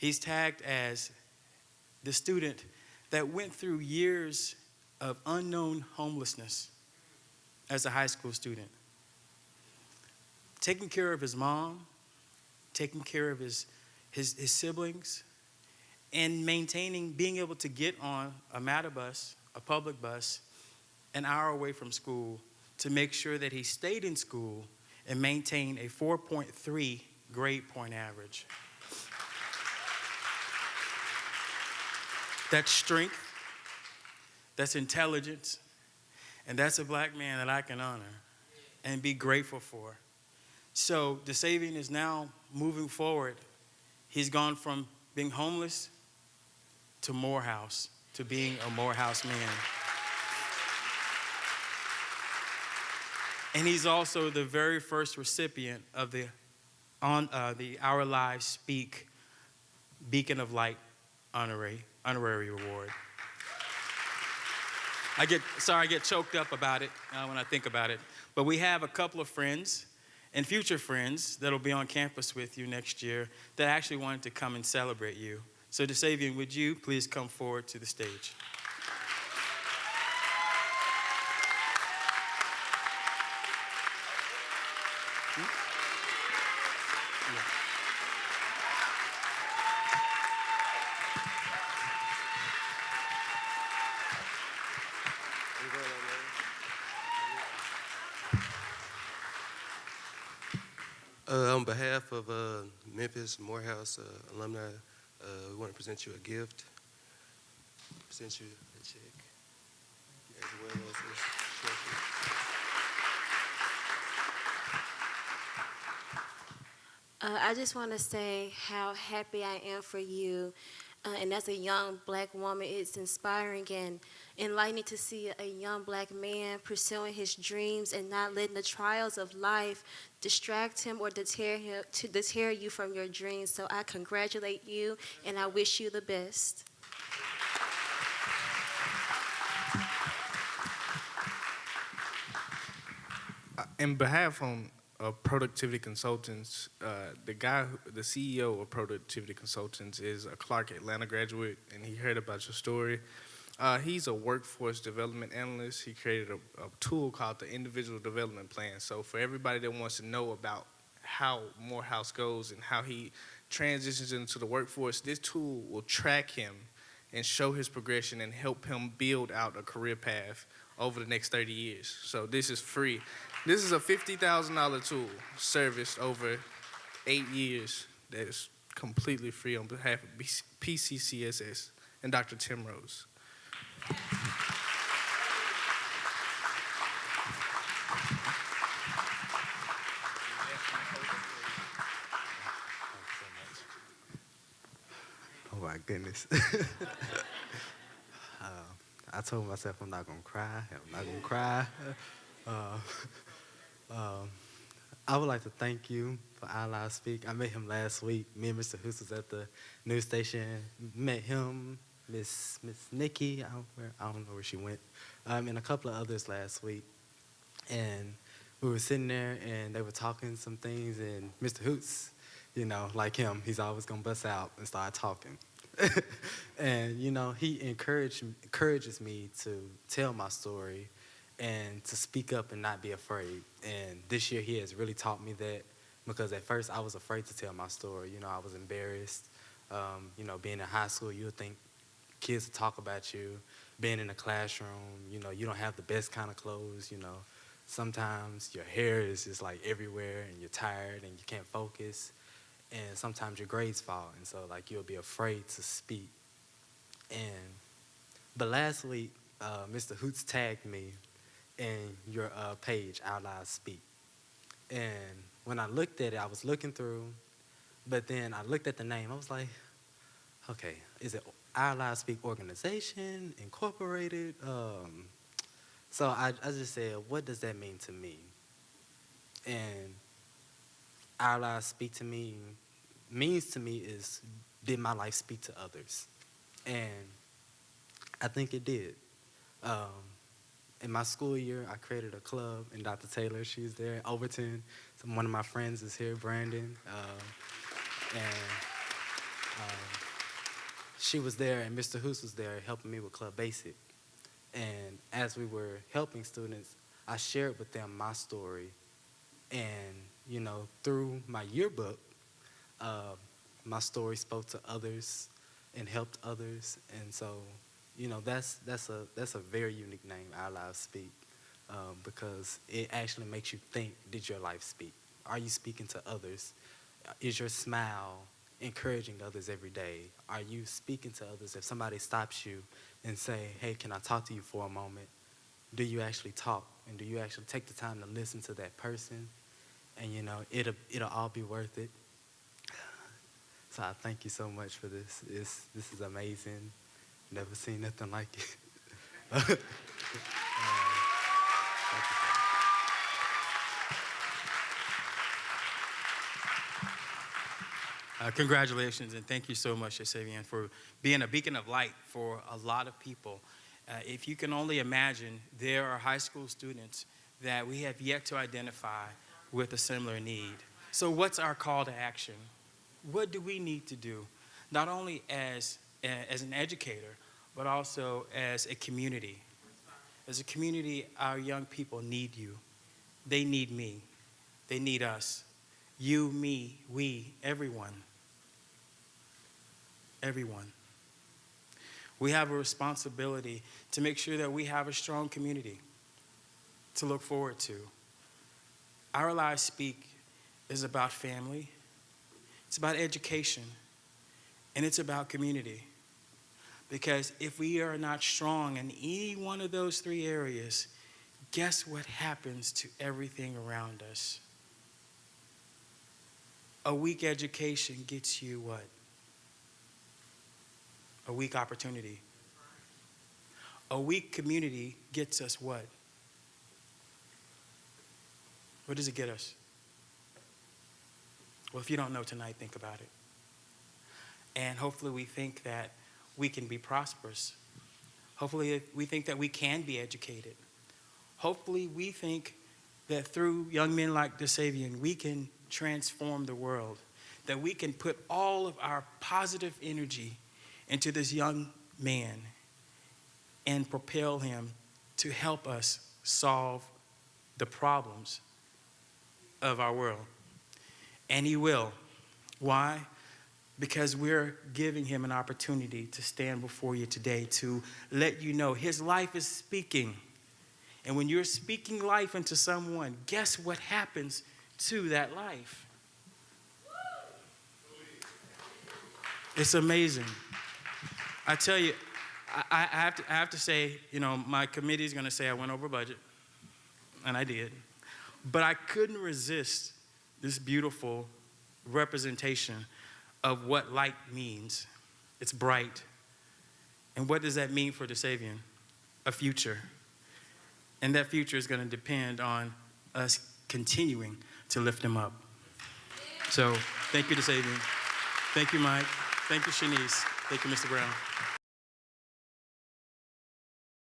He's tagged as the student that went through years of unknown homelessness as a high school student. Taking care of his mom, taking care of his siblings, and maintaining, being able to get on a MATA bus, a public bus, an hour away from school to make sure that he stayed in school and maintained a 4.3 grade point average. That's strength, that's intelligence, and that's a black man that I can honor and be grateful for. So Dacavien is now moving forward. He's gone from being homeless to Morehouse, to being a Morehouse man. And he's also the very first recipient of the Our Lives Speak Beacon of Light honorary award. I get choked up about it when I think about it. But we have a couple of friends and future friends that'll be on campus with you next year that actually wanted to come and celebrate you. So Dacavien, would you please come forward to the stage? On behalf of Memphis Morehouse alumni, we want to present you a gift. Present you a check, as well as this trophy. I just want to say how happy I am for you. And as a young black woman, it's inspiring and enlightening to see a young black man pursuing his dreams and not letting the trials of life distract him or deter you from your dreams. So I congratulate you and I wish you the best. In behalf of Productivity Consultants, the CEO of Productivity Consultants is a Clark Atlanta graduate, and he heard about your story. He's a workforce development analyst. He created a tool called the Individual Development Plan. So for everybody that wants to know about how Morehouse goes and how he transitions into the workforce, this tool will track him and show his progression and help him build out a career path over the next 30 years. So this is free. This is a $50,000 tool serviced over 8 years that is completely free on behalf of PCCSS and Dr. Tim Rose. Oh my goodness. I told myself I'm not gonna cry. I'm not gonna cry. I would like to thank you for Our Lives Speak. I met him last week. Me and Mr. Reeves was at the news station. Met him, Miss Nikki. I don't know where she went, and a couple of others last week. And we were sitting there, and they were talking some things. And Mr. Hoots, you know, like him, he's always gonna bust out and start talking. And you know, he encourages me to tell my story and to speak up and not be afraid. And this year he has really taught me that, because at first I was afraid to tell my story. You know, I was embarrassed. You know, being in high school, you would think kids would talk about you. Being in a classroom, you know, you don't have the best kind of clothes, you know. Sometimes your hair is just like everywhere and you're tired and you can't focus. And sometimes your grades fall, and so like you'll be afraid to speak. But last week, Mr. Hoots tagged me in your page, Our Lives Speak. And when I looked at it, I was looking through, but then I looked at the name. I was like, okay, is it Our Lives Speak Organization, Incorporated? So I just said, what does that mean to me? And Our Lives Speak to me means to me is, did my life speak to others? And I think it did. In my school year, I created a club, and Dr. Taylor, she's there, Overton. One of my friends is here, Brandon. she was there, and Mr. Hoos was there helping me with Club Basic. And as we were helping students, I shared with them my story. And, you know, through my yearbook, my story spoke to others and helped others. And so, you know, that's a very unique name, Our Lives Speak, because it actually makes you think, did your life speak? Are you speaking to others? Is your smile encouraging others every day? Are you speaking to others? If somebody stops you and say, hey, can I talk to you for a moment? Do you actually talk? And do you actually take the time to listen to that person? And, you know, it'll all be worth it. So I thank you so much for this. This is amazing. Never seen nothing like it. Thank you. Congratulations, and thank you so much, Dacavien, for being a beacon of light for a lot of people. If you can only imagine, there are high school students that we have yet to identify with a similar need. So what's our call to action? What do we need to do, not only as an educator, but also as a community? As a community, our young people need you. They need me. They need us. You, me, we, everyone. Everyone. We have a responsibility to make sure that we have a strong community to look forward to. Our Lives Speak is about family, it's about education, and it's about community. Because if we are not strong in any one of those three areas, guess what happens to everything around us? A weak education gets you what? A weak opportunity. A weak community gets us what? What does it get us? Well, if you don't know tonight, think about it. And hopefully we think that we can be prosperous. Hopefully we think that we can be educated. Hopefully we think that through young men like Dacavien, we can transform the world, that we can put all of our positive energy into this young man and propel him to help us solve the problems of our world. And he will. Why? Because we're giving him an opportunity to stand before you today to let you know his life is speaking. And when you're speaking life into someone, guess what happens to that life? It's amazing. I tell you, I have to say, you know, my committee is going to say I went over budget, and I did. But I couldn't resist this beautiful representation of what light means. It's bright. And what does that mean for Dacavien? A future. And that future is going to depend on us continuing to lift him up. So thank you, Dacavien. Thank you, Mike. Thank you, Shanice. Thank you, Mr. Brown.